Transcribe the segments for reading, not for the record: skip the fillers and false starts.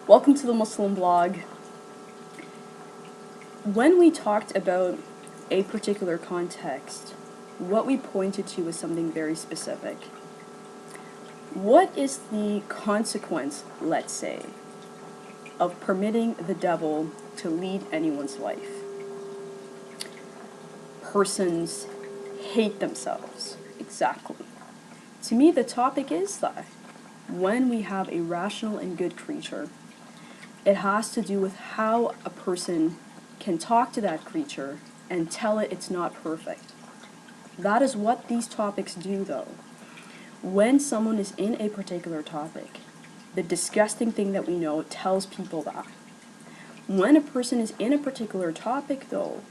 Welcome to the Muslim blog. When we talked about a particular context, what we pointed to was something very specific. What is the consequence, let's say, of permitting the devil to lead anyone's life? Persons hate themselves. Exactly. To me, the topic is that when we have a rational and good creature, it has to do with how a person can talk to that creature and tell it it's not perfect. That is what these topics do, though. When someone is in a particular topic, the disgusting thing that we know tells people that. When a person is in a particular topic, though,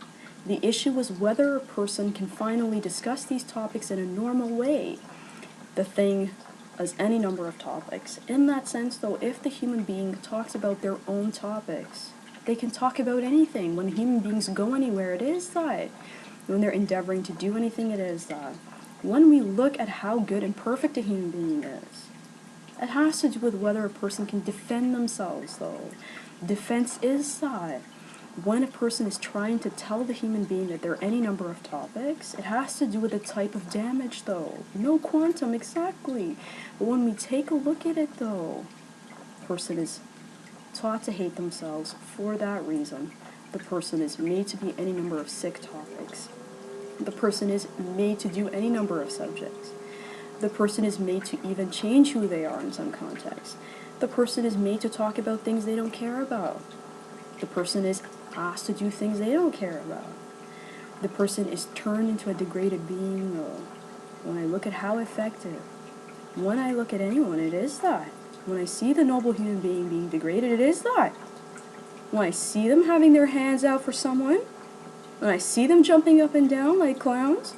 the issue is whether a person can finally discuss these topics in a normal way. The thing as any number of topics. In that sense, though, if the human being talks about their own topics, they can talk about anything. When human beings go anywhere, it is that. When they're endeavoring to do anything, it is that. When we look at how good and perfect a human being is, it has to do with whether a person can defend themselves, though. Defense is that. When a person is trying to tell the human being that there are any number of topics, it has to do with the type of damage, though. No quantum, exactly. But when we take a look at it, though, the person is taught to hate themselves for that reason. The person is made to be any number of sick topics. The person is made to do any number of subjects. The person is made to even change who they are in some context. The person is made to talk about things they don't care about. The person is asked to do things they don't care about. The person is turned into a degraded being, though. When I look at how effective, when I look at anyone, it is that. When I see the noble human being being degraded, it is that. When I see them having their hands out for someone, when I see them jumping up and down like clowns,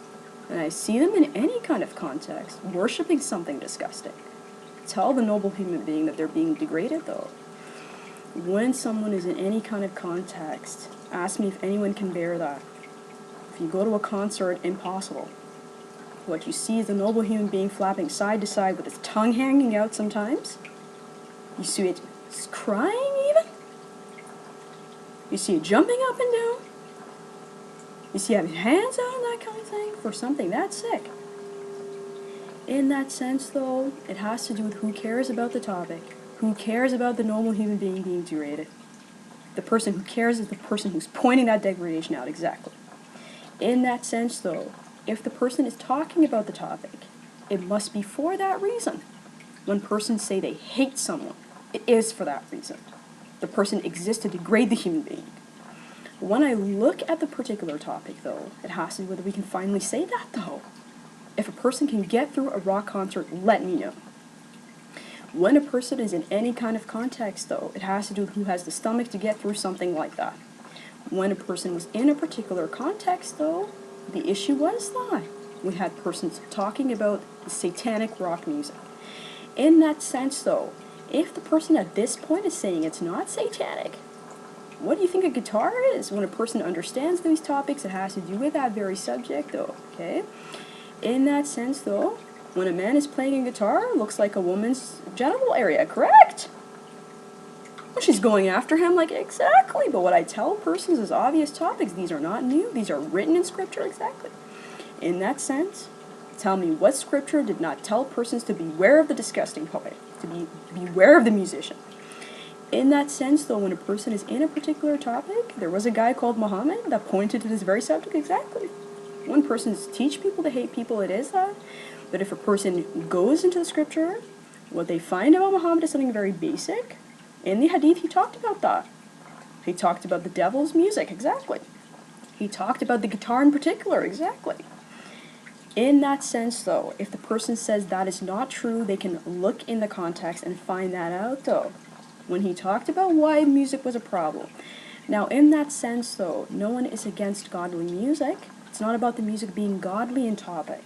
and I see them in any kind of context, worshipping something disgusting, tell the noble human being that they're being degraded, though. When someone is in any kind of context, ask me if anyone can bear that. If you go to a concert, impossible. What you see is a noble human being flapping side to side with his tongue hanging out sometimes. You see it crying even. You see it jumping up and down. You see it having hands out and that kind of thing for something that sick. In that sense, though, it has to do with who cares about the topic. Who cares about the normal human being being degraded? The person who cares is the person who's pointing that degradation out, exactly. In that sense, though, if the person is talking about the topic, it must be for that reason. When persons say they hate someone, it is for that reason. The person exists to degrade the human being. When I look at the particular topic, though, it has to do with whether we can finally say that, though. If a person can get through a rock concert, let me know. When a person is in any kind of context, though, it has to do with who has the stomach to get through something like that. When a person was in a particular context, though, the issue was that we had persons talking about satanic rock music. In that sense, though, if the person at this point is saying it's not satanic, what do you think a guitar is? When a person understands these topics, it has to do with that very subject, though, okay? In that sense, though, when a man is playing a guitar, it looks like a woman's genital area, correct? Well, she's going after him, like, exactly. But what I tell persons is obvious topics. These are not new. These are written in Scripture, exactly. In that sense, tell me what Scripture did not tell persons to beware of the disgusting poet, to beware of the musician. In that sense, though, when a person is in a particular topic, there was a guy called Muhammad that pointed to this very subject, exactly. When persons teach people to hate people, it is that. But if a person goes into the Scripture, what they find about Muhammad is something very basic. In the Hadith, he talked about that. He talked about the devil's music, exactly. He talked about the guitar in particular, exactly. In that sense, though, if the person says that is not true, they can look in the context and find that out, though. When he talked about why music was a problem. Now, in that sense, though, no one is against godly music. It's not about the music being godly in topic.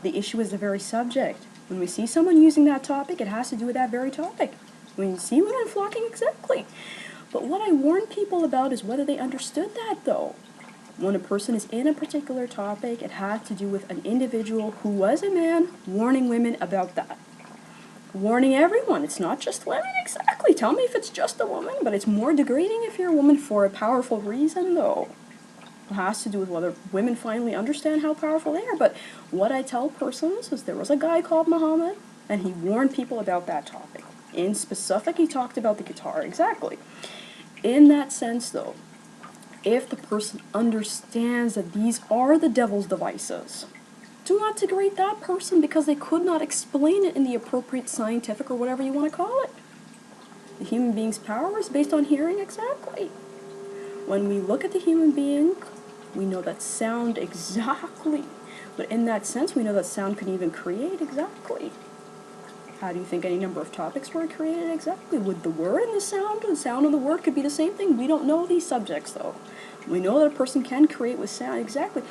The issue is the very subject. When we see someone using that topic, it has to do with that very topic. When you see women flocking, exactly. But what I warn people about is whether they understood that, though. When a person is in a particular topic, it has to do with an individual who was a man warning women about that. Warning everyone, it's not just women, exactly. Tell me if it's just a woman, but it's more degrading if you're a woman for a powerful reason, though. It has to do with whether women finally understand how powerful they are. But what I tell persons is there was a guy called Muhammad, and he warned people about that topic. In specific, he talked about the guitar, exactly. In that sense, though, if the person understands that these are the devil's devices, do not degrade that person because they could not explain it in the appropriate scientific or whatever you want to call it. The human being's power is based on hearing, exactly. When we look at the human being, we know that sound, exactly. But in that sense, we know that sound can even create, exactly. How do you think any number of topics were created, exactly? Would the word and the sound of the word could be the same thing? We don't know these subjects, though. We know that a person can create with sound, exactly.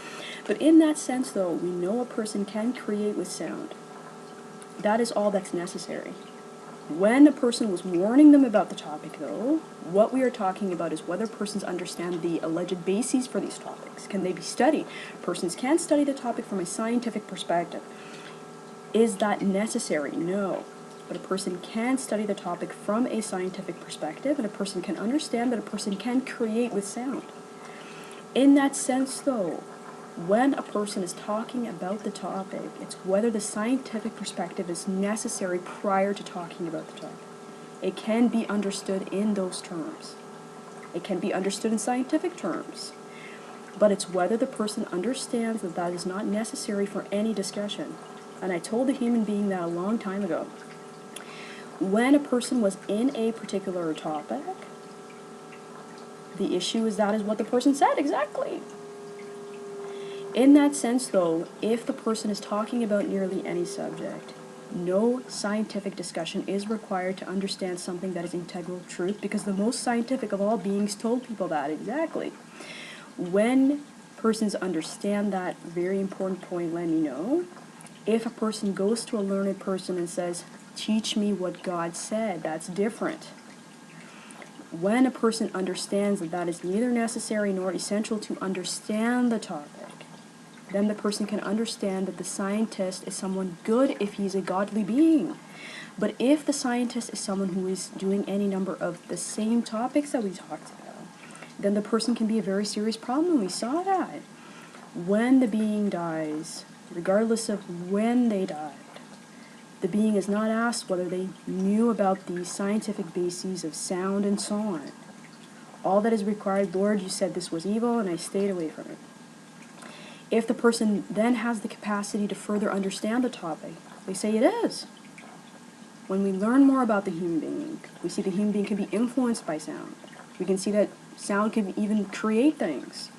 But in that sense, though, we know a person can create with sound. That is all that's necessary. When a person was warning them about the topic, though, what we are talking about is whether persons understand the alleged bases for these topics. Can they be studied? Persons can study the topic from a scientific perspective. Is that necessary? No. But a person can study the topic from a scientific perspective, and a person can understand that a person can create with sound. In that sense, though, when a person is talking about the topic, it's whether the scientific perspective is necessary prior to talking about the topic. It can be understood in those terms. It can be understood in scientific terms. But it's whether the person understands that that is not necessary for any discussion. And I told a human being that a long time ago. When a person was in a particular topic, the issue is that is what the person said, exactly. In that sense, though, if the person is talking about nearly any subject, no scientific discussion is required to understand something that is integral truth, because the most scientific of all beings told people that, exactly. When persons understand that very important point, let me know. If a person goes to a learned person and says, teach me what God said, that's different. When a person understands that that is neither necessary nor essential to understand the topic, then the person can understand that the scientist is someone good if he's a godly being. But if the scientist is someone who is doing any number of the same topics that we talked about, then the person can be a very serious problem, and we saw that. When the being dies, regardless of when they died, the being is not asked whether they knew about the scientific bases of sound and so on. All that is required, Lord, you said this was evil, and I stayed away from it. If the person then has the capacity to further understand the topic, they say it is. When we learn more about the human being, we see the human being can be influenced by sound. We can see that sound can even create things.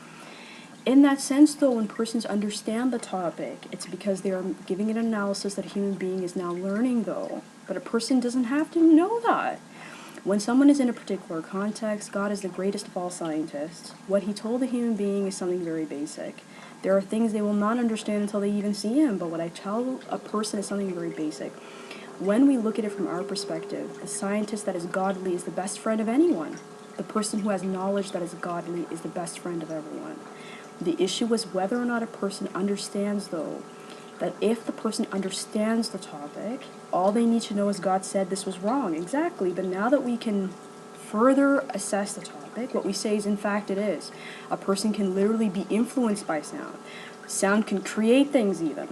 In that sense, though, when persons understand the topic, it's because they are giving an analysis that a human being is now learning, though. But a person doesn't have to know that. When someone is in a particular context, God is the greatest of all scientists. What he told a human being is something very basic. There are things they will not understand until they even see him, but what I tell a person is something very basic. When we look at it from our perspective, the scientist that is godly is the best friend of anyone. The person who has knowledge that is godly is the best friend of everyone. The issue is whether or not a person understands, though, that if the person understands the topic, all they need to know is God said this was wrong. Exactly. But now that we can further assess the topic, what we say is, in fact, it is. A person can literally be influenced by sound. Sound can create things even.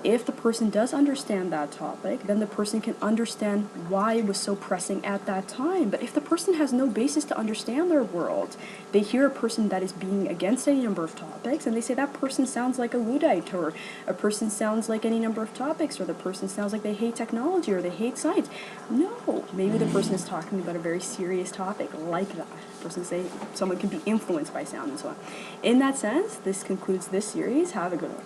If the person does understand that topic, then the person can understand why it was so pressing at that time. But if the person has no basis to understand their world, they hear a person that is being against any number of topics, and they say that person sounds like a Luddite, or a person sounds like any number of topics, or the person sounds like they hate technology, or they hate science. No, maybe the person is talking about a very serious topic like that. Person say someone can be influenced by sound and so on. In that sense, this concludes this series. Have a good one.